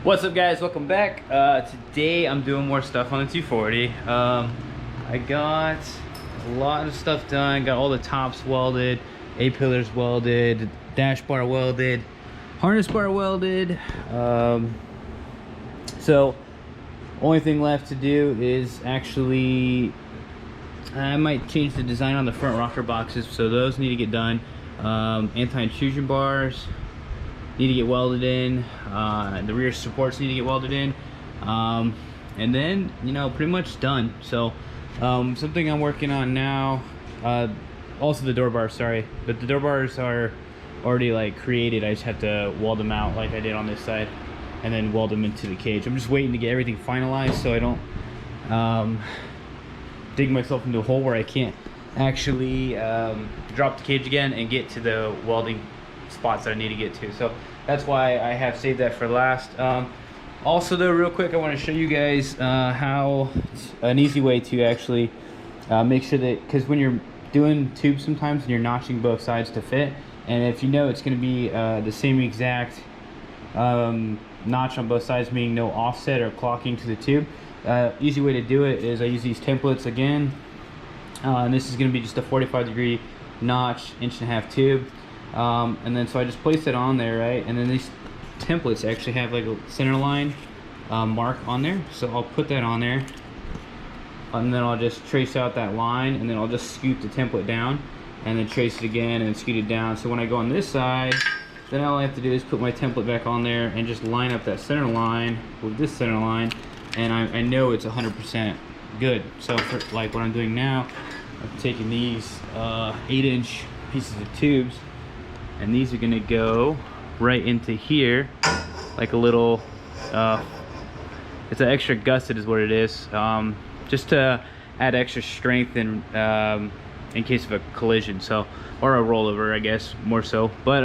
What's up, guys? Welcome back. Today I'm doing more stuff on the 240. I got a lot of stuff done. Got all the tops welded, A-pillars welded, dash bar welded, harness bar welded. So only thing left to do is actually I might change the design on the front rocker boxes, so those need to get done. Anti-intrusion bars need to get welded in, the rear supports need to get welded in, and then, you know, pretty much done. So something I'm working on now, also the door bars, sorry, but the door bars are already like created. I just have to weld them out like I did on this side and then weld them into the cage. I'm just waiting to get everything finalized so I don't dig myself into a hole where I can't actually drop the cage again and get to the welding spots that I need to get to. So that's why I have saved that for last. Also though, real quick, I want to show you guys how an easy way to actually make sure that, because when you're doing tubes sometimes and you're notching both sides to fit, and if you know it's going to be the same exact notch on both sides, meaning no offset or clocking to the tube, easy way to do it is I use these templates again, and this is going to be just a 45-degree notch, 1.5-inch tube. And then so I just place it on there, right? And then these templates actually have like a center line mark on there, so I'll put that on there, and then I'll just trace out that line, and then I'll just scoot the template down and then trace it again and scoot it down. So when I go on this side, then all I have to do is put my template back on there and just line up that center line with this center line, and I know it's 100% good. So for like what I'm doing now, I'm taking these 8-inch pieces of tubes, and these are gonna go right into here like a little it's an extra gusset is what it is, just to add extra strength in case of a collision, so, or a rollover, I guess, more so. But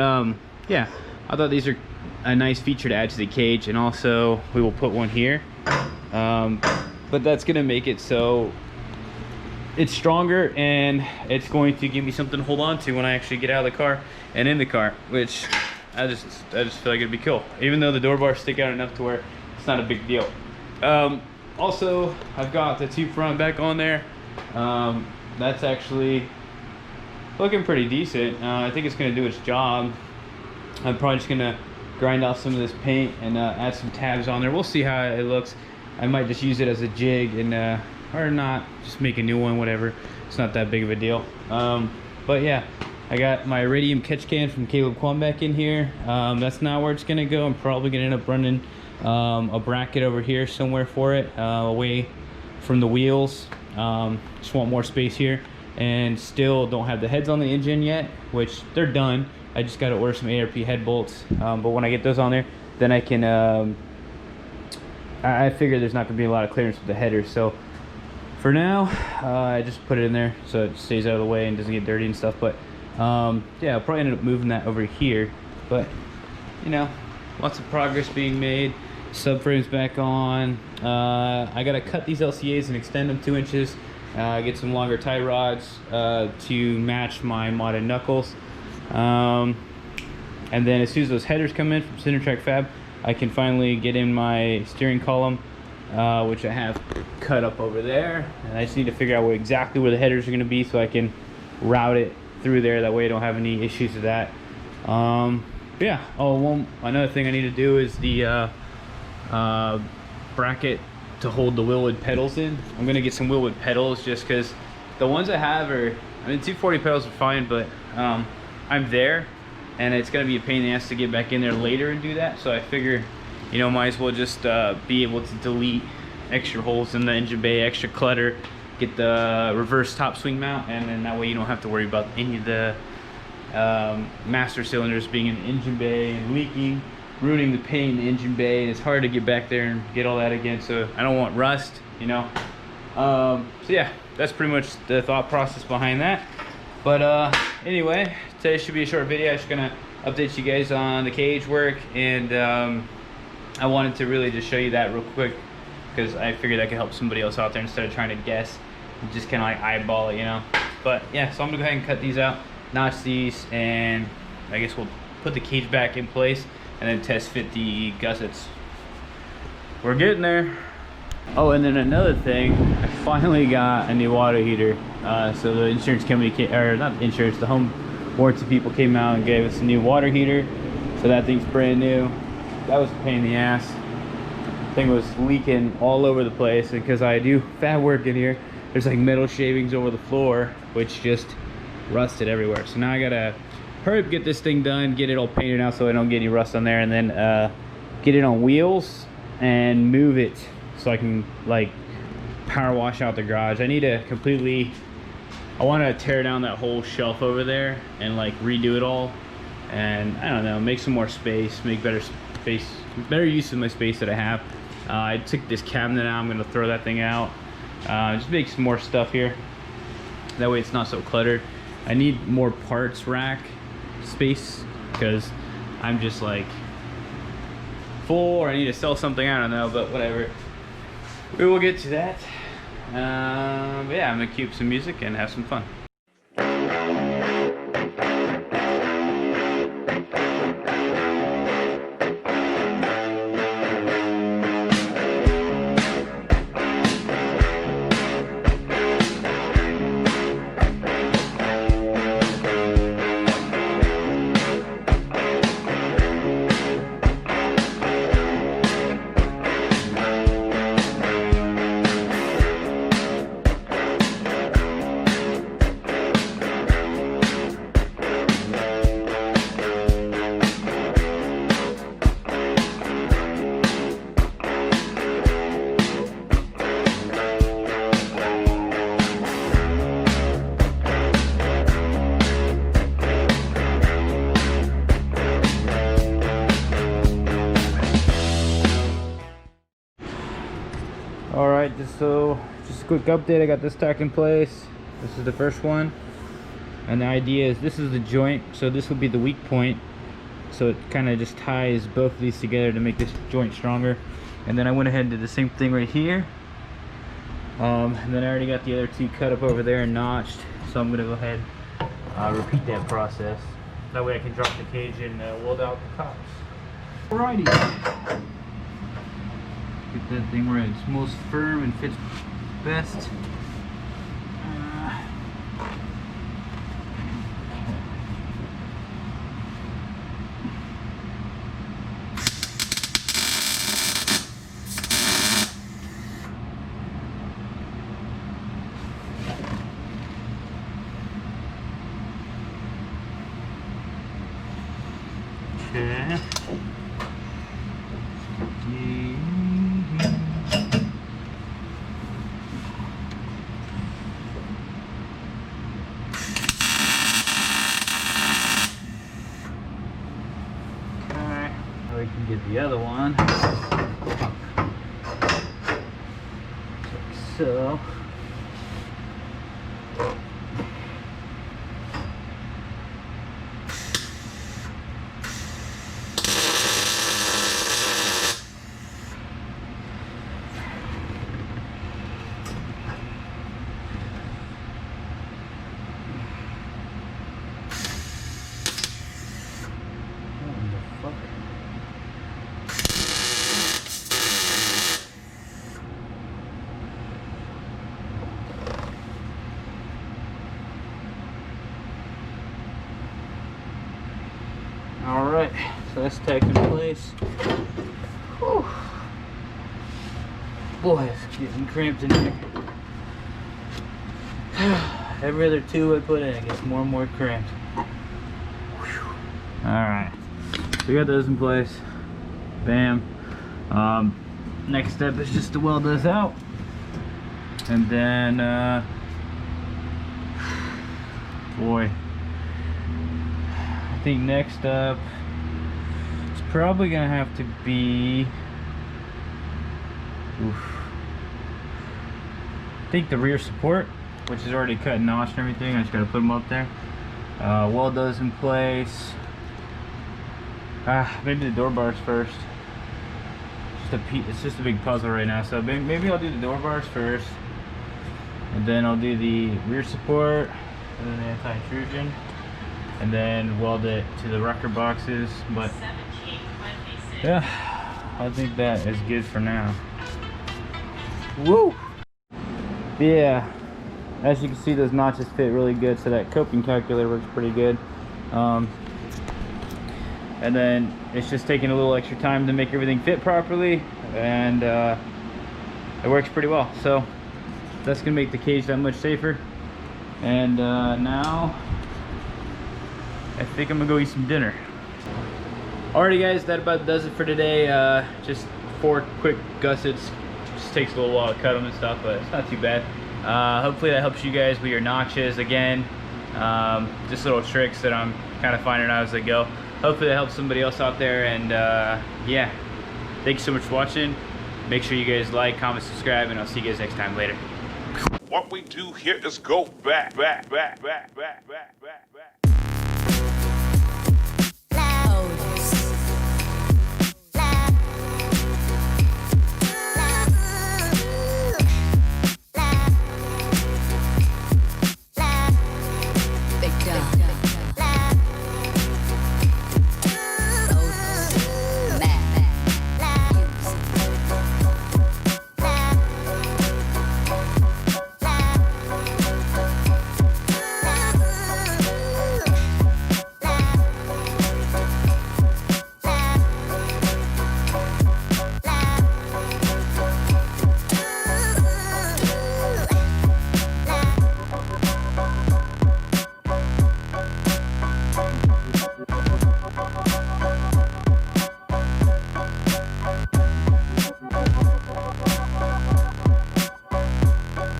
yeah, I thought these are a nice feature to add to the cage, and also we will put one here, but that's gonna make it so it's stronger, and it's going to give me something to hold on to when I actually get out of the car and in the car, which I just feel like it'd be cool, even though the door bars stick out enough to where it's not a big deal. Also, I've got the tube front back on there. That's actually looking pretty decent. I think it's gonna do its job. I'm probably just gonna grind off some of this paint and add some tabs on there. We'll see how it looks. I might just use it as a jig and or not, just make a new one, whatever. It's not that big of a deal. But yeah, I got my iridium catch can from Caleb Quambeck in here. That's not where it's gonna go. I'm probably gonna end up running a bracket over here somewhere for it, away from the wheels. Just want more space here, and still don't have the heads on the engine yet, which they're done. I just gotta order some ARP head bolts, but when I get those on there, then I can I figure there's not gonna be a lot of clearance with the headers. So for now, I just put it in there so it stays out of the way and doesn't get dirty and stuff. But yeah, I'll probably end up moving that over here. But you know, lots of progress being made. Subframes back on. I gotta cut these LCAs and extend them 2 inches. Get some longer tie rods to match my modded knuckles. And then as soon as those headers come in from Cinetrack Fab, I can finally get in my steering column, which I have cut up over there, and I just need to figure out exactly where the headers are going to be so I can route it through there. That way I don't have any issues with that. Yeah. Oh, another thing I need to do is the bracket to hold the Willwood pedals in. I'm going to get some Willwood pedals, just because the ones I have are, I mean, 240 pedals are fine, but I'm there, and it's going to be a pain in the ass to get back in there later and do that. So I figure, you know, might as well just be able to delete extra holes in the engine bay, extra clutter, get the reverse top swing mount, and then that way you don't have to worry about any of the master cylinders being in the engine bay and leaking, ruining the paint in the engine bay, and it's hard to get back there and get all that again. So I don't want rust, you know. So yeah, that's pretty much the thought process behind that. But anyway, today should be a short video. I'm just gonna update you guys on the cage work, and I wanted to really just show you that real quick, because I figured that could help somebody else out there instead of trying to guess, just kind of like eyeball it, you know. But yeah, so I'm gonna go ahead and cut these out, notch these, and I guess we'll put the cage back in place and then test fit the gussets. we're getting there. Oh, and then another thing, I finally got a new water heater. So the insurance company came, or not the insurance, the home warranty people came out and gave us a new water heater. So that thing's brand new. That was a pain in the ass. Thing was leaking all over the place, and because I do fat work in here, there's like metal shavings over the floor, which just rusted everywhere. So now I gotta hurry up, get this thing done, get it all painted out so I don't get any rust on there, and then get it on wheels and move it so I can like power wash out the garage. I need to completely, I want to tear down that whole shelf over there and like redo it all, and I don't know, make some more space, make better space, better use of my space that I have. I took this cabinet out, I'm gonna throw that thing out. Just make some more stuff here. That way it's not so cluttered. I need more parts rack space because I'm just like full, or I need to sell something, I don't know, but whatever. We will get to that. But yeah, I'm gonna cue up some music and have some fun. Alright, just a quick update. I got this tacked in place. This is the first one, and the idea is this is the joint, so this will be the weak point, so it kind of just ties both of these together to make this joint stronger. And then I went ahead and did the same thing right here, and then I already got the other two cut up over there and notched, so I'm gonna go ahead repeat that process. That way I can drop the cage and weld out the tops. Alrighty. Get that thing where it's most firm and fits best. Okay. We can get the other one like so. Alright, so that's tacked in place. Whew. Boy, it's getting cramped in here. Every other two I put in, it gets more and more cramped. Alright, so we got those in place. Bam. Next step is just to weld those out. And then, boy, I think next up it's probably gonna have to be, I think the rear support, which is already cut and notched and everything. I just gotta put them up there, weld those in place. Maybe the door bars first. It's just a big puzzle right now, so maybe I'll do the door bars first, and then I'll do the rear support and then the anti-intrusion, and then weld it to the rocker boxes. But yeah, I think that is good for now. Woo! Yeah, as you can see, those notches fit really good, so that coping calculator works pretty good. And then it's just taking a little extra time to make everything fit properly, and it works pretty well. So that's gonna make the cage that much safer. And now I think I'm gonna go eat some dinner. Alrighty guys, that about does it for today. Just 4 quick gussets. Just takes a little while to cut them and stuff, but it's not too bad. Hopefully that helps you guys with your notches. Again, just little tricks that I'm kind of finding out as I go. Hopefully that helps somebody else out there. And yeah, thank you so much for watching. Make sure you guys like, comment, subscribe, and I'll see you guys next time. Later. What we do here is go back.